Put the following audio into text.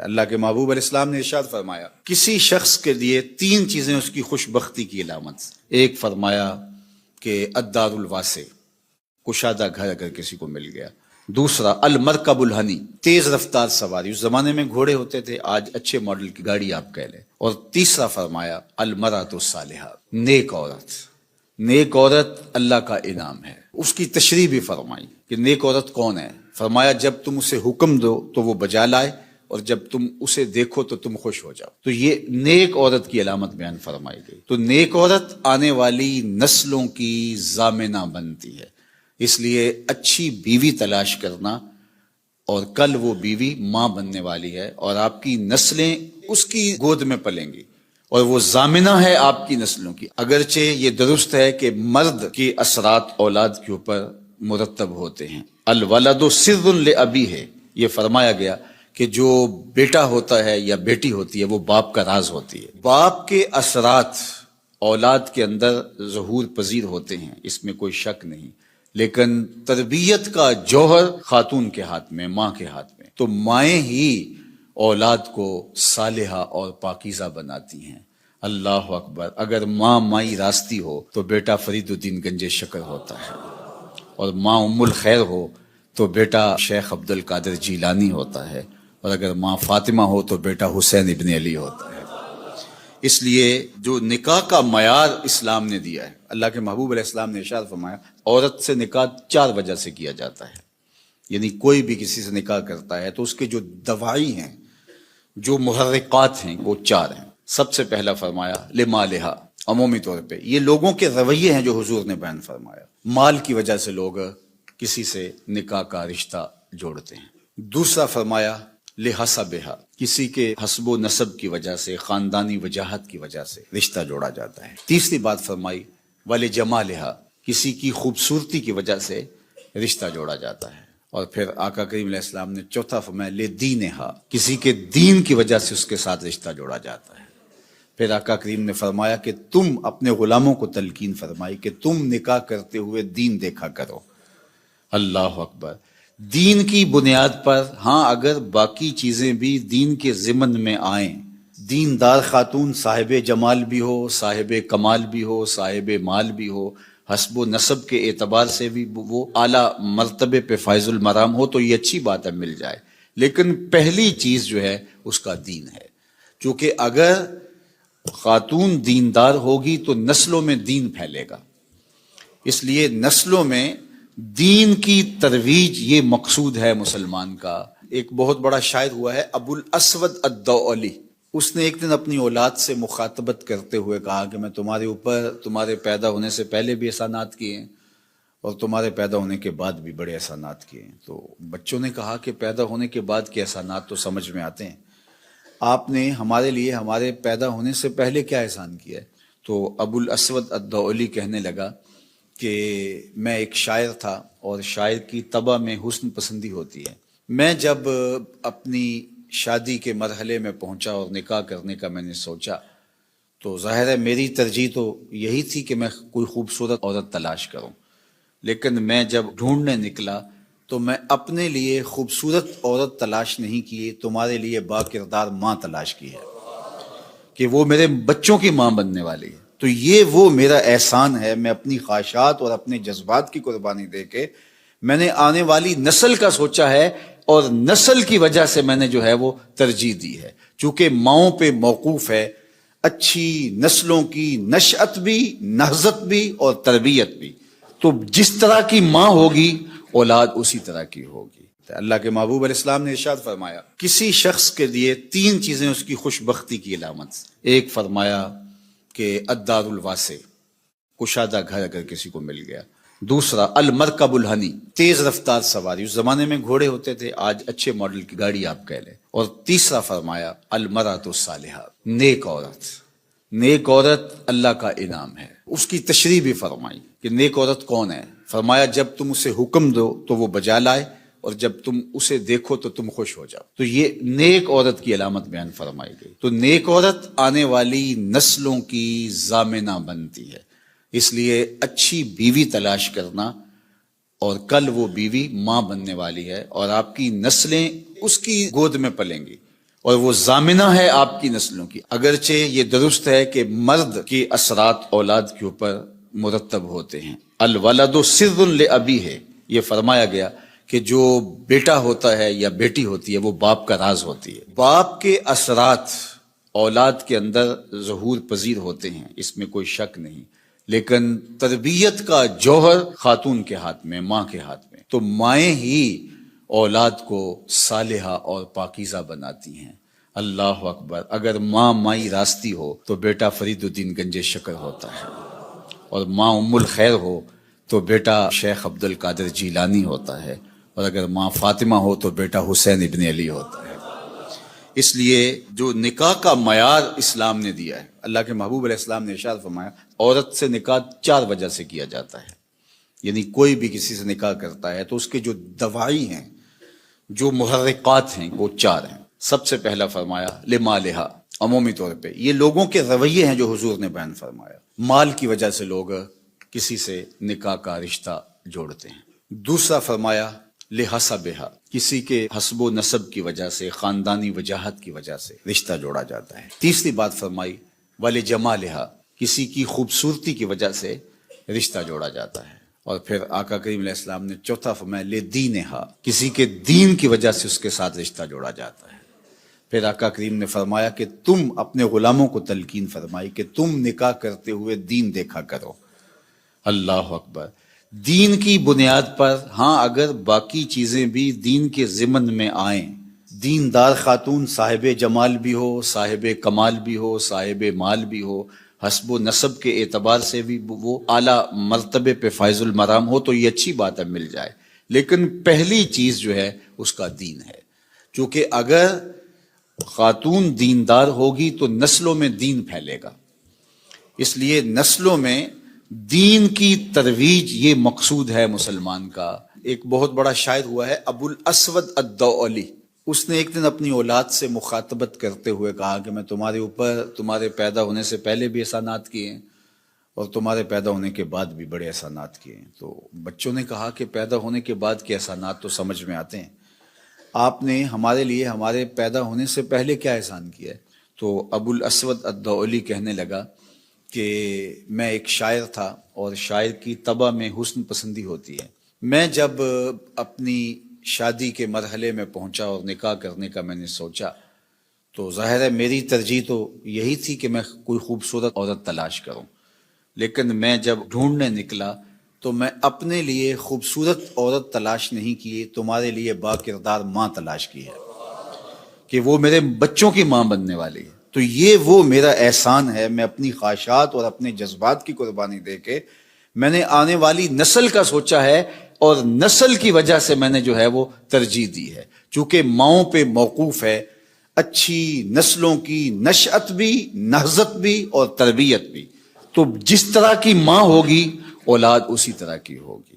اللہ کے محبوب علیہ السلام نے ارشاد فرمایا کسی شخص کے لیے 3 چیزیں اس کی خوش بختی کی علامت. ایک فرمایا کہ الدار الواسع، کشادہ گھر اگر کسی کو مل گیا. دوسرا المرکب الہنی، تیز رفتار سواری، اس زمانے میں گھوڑے ہوتے تھے، آج اچھے ماڈل کی گاڑی آپ کہہ لیں. اور تیسرا فرمایا المرأۃ الصالحہ، نیک عورت. نیک عورت اللہ کا انعام ہے. اس کی تشریح بھی فرمائی کہ نیک عورت کون ہے. فرمایا جب تم اسے حکم دو تو وہ بجا لائے، اور جب تم اسے دیکھو تو تم خوش ہو جاؤ. تو یہ نیک عورت کی علامت بیان فرمائی گئی. تو نیک عورت آنے والی نسلوں کی ضامنہ بنتی ہے. اس لیے اچھی بیوی تلاش کرنا، اور کل وہ بیوی ماں بننے والی ہے اور آپ کی نسلیں اس کی گود میں پلیں گی، اور وہ ضامنہ ہے آپ کی نسلوں کی. اگرچہ یہ درست ہے کہ مرد کے اثرات اولاد کے اوپر مرتب ہوتے ہیں. الولد سر لابیہ ہے، یہ فرمایا گیا کہ جو بیٹا ہوتا ہے یا بیٹی ہوتی ہے وہ باپ کا راز ہوتی ہے. باپ کے اثرات اولاد کے اندر ظہور پذیر ہوتے ہیں، اس میں کوئی شک نہیں، لیکن تربیت کا جوہر خاتون کے ہاتھ میں، ماں کے ہاتھ میں. تو مائیں ہی اولاد کو صالحہ اور پاکیزہ بناتی ہیں. اللہ اکبر. اگر ماں مائی راستی ہو تو بیٹا فرید الدین گنج شکر ہوتا ہے، اور ماں ام الخیر ہو تو بیٹا شیخ عبد القادر جیلانی ہوتا ہے، اور اگر ماں فاطمہ ہو تو بیٹا حسین ابن علی ہوتا ہے. اس لیے جو نکاح کا معیار اسلام نے دیا ہے، اللہ کے محبوب علیہ السلام نے ارشاد فرمایا عورت سے نکاح 4 وجہ سے کیا جاتا ہے. یعنی کوئی بھی کسی سے نکاح کرتا ہے تو اس کے جو دواعی ہیں، جو محرکات ہیں، وہ 4 ہیں. سب سے پہلا فرمایا لمالہا، عمومی طور پہ یہ لوگوں کے رویے ہیں جو حضور نے بیان فرمایا. مال کی وجہ سے لوگ کسی سے نکاح کا رشتہ جوڑتے ہیں. دوسرا فرمایا لحسبہا، کسی کے حسب و نسب کی وجہ سے، خاندانی وجاہت کی وجہ سے رشتہ جوڑا جاتا ہے. تیسری بات فرمائی ولجمالہا، کسی کی خوبصورتی کی وجہ سے رشتہ جوڑا جاتا ہے. اور پھر آقا کریم علیہ السلام نے چوتھا فرمایا لدینہا، کسی کے دین کی وجہ سے اس کے ساتھ رشتہ جوڑا جاتا ہے. پھر آقا کریم نے فرمایا کہ تم اپنے غلاموں کو تلقین فرمائی کہ تم نکاح کرتے ہوئے دین دیکھا کرو. اللہ اکبر. دین کی بنیاد پر، ہاں اگر باقی چیزیں بھی دین کے ضمن میں آئیں، دیندار خاتون صاحب جمال بھی ہو، صاحب کمال بھی ہو، صاحب مال بھی ہو، حسب و نسب کے اعتبار سے بھی وہ اعلیٰ مرتبے پہ فائز المرام ہو، تو یہ اچھی بات ہے، مل جائے. لیکن پہلی چیز جو ہے اس کا دین ہے. چونکہ اگر خاتون دیندار ہوگی تو نسلوں میں دین پھیلے گا. اس لیے نسلوں میں دین کی ترویج یہ مقصود ہے مسلمان کا. ایک بہت بڑا شاعر ہوا ہے ابو الاسود الدؤلی، اس نے ایک دن اپنی اولاد سے مخاطبت کرتے ہوئے کہا کہ میں تمہارے اوپر تمہارے پیدا ہونے سے پہلے بھی احسانات کیے ہیں، اور تمہارے پیدا ہونے کے بعد بھی بڑے احسانات کیے ہیں. تو بچوں نے کہا کہ پیدا ہونے کے بعد کے احسانات تو سمجھ میں آتے ہیں، آپ نے ہمارے لیے ہمارے پیدا ہونے سے پہلے کیا احسان کیا ہے؟ تو ابو الاسود الدؤلی کہنے لگا کہ میں ایک شاعر تھا، اور شاعر کی طبع میں حسن پسندی ہوتی ہے. میں جب اپنی شادی کے مرحلے میں پہنچا اور نکاح کرنے کا میں نے سوچا، تو ظاہر ہے میری ترجیح تو یہی تھی کہ میں کوئی خوبصورت عورت تلاش کروں. لیکن میں جب ڈھونڈنے نکلا تو میں اپنے لیے خوبصورت عورت تلاش نہیں کی، تمہارے لیے با کردار ماں تلاش کی ہے کہ وہ میرے بچوں کی ماں بننے والی ہے. تو یہ وہ میرا احسان ہے. میں اپنی خواہشات اور اپنے جذبات کی قربانی دے کے میں نے آنے والی نسل کا سوچا ہے، اور نسل کی وجہ سے میں نے جو ہے وہ ترجیح دی ہے. چونکہ ماؤں پہ موقوف ہے اچھی نسلوں کی نشأت بھی، نہضت بھی اور تربیت بھی. تو جس طرح کی ماں ہوگی اولاد اسی طرح کی ہوگی. اللہ کے محبوب علیہ السلام نے ارشاد فرمایا کسی شخص کے لیے 3 چیزیں اس کی خوش بختی کی علامت. ایک فرمایا کہ الدار الواسع، کشادہ گھر اگر کسی کو مل گیا. دوسرا المرکب الہنی، تیز رفتار سواری، اس زمانے میں گھوڑے ہوتے تھے، آج اچھے ماڈل کی گاڑی آپ کہہ لیں. اور تیسرا فرمایا المرأۃ الصالحہ، نیک عورت. نیک عورت اللہ کا انعام ہے. اس کی تشریح بھی فرمائی کہ نیک عورت کون ہے. فرمایا جب تم اسے حکم دو تو وہ بجا لائے، اور جب تم اسے دیکھو تو تم خوش ہو جاؤ. تو یہ نیک عورت کی علامت بیان فرمائی گئی. تو نیک عورت آنے والی نسلوں کی ضامنہ بنتی ہے. اس لیے اچھی بیوی تلاش کرنا، اور کل وہ بیوی ماں بننے والی ہے، اور آپ کی نسلیں اس کی گود میں پلیں گی، اور وہ ضامنہ ہے آپ کی نسلوں کی۔ اگرچہ یہ درست ہے کہ مرد کے اثرات اولاد کے اوپر مرتب ہوتے ہیں، الولد سر لابی ہے، یہ فرمایا گیا کہ جو بیٹا ہوتا ہے یا بیٹی ہوتی ہے وہ باپ کا راز ہوتی ہے۔ باپ کے اثرات اولاد کے اندر ظہور پذیر ہوتے ہیں، اس میں کوئی شک نہیں، لیکن تربیت کا جوہر خاتون کے ہاتھ میں، ماں کے ہاتھ میں۔ تو مائیں ہی اولاد کو صالحہ اور پاکیزہ بناتی ہیں۔ اللہ اکبر، اگر ماں مائی راستی ہو تو بیٹا فرید الدین گنج شکر ہوتا ہے، اور ماں ام الخیر ہو تو بیٹا شیخ عبد القادر جیلانی ہوتا ہے، اور اگر ماں فاطمہ ہو تو بیٹا حسین ابن علی ہوتا ہے۔ اس لیے جو نکاح کا معیار اسلام نے دیا ہے، اللہ کے محبوب علیہ السلام نے ارشاد فرمایا عورت سے نکاح 4 وجہ سے کیا جاتا ہے، یعنی کوئی بھی کسی سے نکاح کرتا ہے تو اس کے جو دواعی ہیں، جو محرکات ہیں، وہ 4 ہیں۔ سب سے پہلا فرمایا لمالہا، عمومی طور پہ یہ لوگوں کے رویے ہیں جو حضور نے بیان فرمایا، مال کی وجہ سے لوگ کسی سے نکاح کا رشتہ جوڑتے ہیں۔ دوسرا فرمایا لحسبہا، کسی کے حسب و نسب کی وجہ سے، خاندانی وجاہت کی وجہ سے رشتہ جوڑا جاتا ہے۔ تیسری بات فرمائی ولجمالہا، کسی کی خوبصورتی کی وجہ سے رشتہ جوڑا جاتا ہے۔ اور پھر آقا کریم علیہ السلام نے چوتھا فرمایا لدینہا، کسی کے دین کی وجہ سے اس کے ساتھ رشتہ جوڑا جاتا ہے۔ پھر آقا کریم نے فرمایا کہ تم اپنے غلاموں کو تلقین فرمائی کہ تم نکاح کرتے ہوئے دین دیکھا کرو۔ اللہ اکبر، دین کی بنیاد پر، ہاں اگر باقی چیزیں بھی دین کے ضمن میں آئیں، دیندار خاتون صاحب جمال بھی ہو، صاحب کمال بھی ہو، صاحب مال بھی ہو، حسب و نسب کے اعتبار سے بھی وہ اعلیٰ مرتبے پہ فائز المرام ہو، تو یہ اچھی بات ہے، مل جائے، لیکن پہلی چیز جو ہے اس کا دین ہے، چونکہ اگر خاتون دیندار ہوگی تو نسلوں میں دین پھیلے گا، اس لیے نسلوں میں دین کی ترویج یہ مقصود ہے مسلمان کا۔ ایک بہت بڑا شاعر ہوا ہے ابو الاسود الدؤلی، اس نے ایک دن اپنی اولاد سے مخاطبت کرتے ہوئے کہا کہ میں تمہارے اوپر تمہارے پیدا ہونے سے پہلے بھی احسانات کیے ہیں اور تمہارے پیدا ہونے کے بعد بھی بڑے احسانات کیے ہیں۔ تو بچوں نے کہا کہ پیدا ہونے کے بعد کے احسانات تو سمجھ میں آتے ہیں، آپ نے ہمارے لیے ہمارے پیدا ہونے سے پہلے کیا احسان کیا ہے؟ تو ابو الاسود الدؤلی کہنے لگا کہ میں ایک شاعر تھا اور شاعر کی طبع میں حسن پسندی ہوتی ہے۔ میں جب اپنی شادی کے مرحلے میں پہنچا اور نکاح کرنے کا میں نے سوچا تو ظاہر ہے میری ترجیح تو یہی تھی کہ میں کوئی خوبصورت عورت تلاش کروں، لیکن میں جب ڈھونڈنے نکلا تو میں اپنے لیے خوبصورت عورت تلاش نہیں کی، تمہارے لیے با کردار ماں تلاش کی ہے کہ وہ میرے بچوں کی ماں بننے والی ہے۔ تو یہ وہ میرا احسان ہے، میں اپنی خواہشات اور اپنے جذبات کی قربانی دے کے میں نے آنے والی نسل کا سوچا ہے، اور نسل کی وجہ سے میں نے جو ہے وہ ترجیح دی ہے، چونکہ ماؤں پہ موقوف ہے اچھی نسلوں کی نشأت بھی، نہضت بھی اور تربیت بھی۔ تو جس طرح کی ماں ہوگی اولاد اسی طرح کی ہوگی۔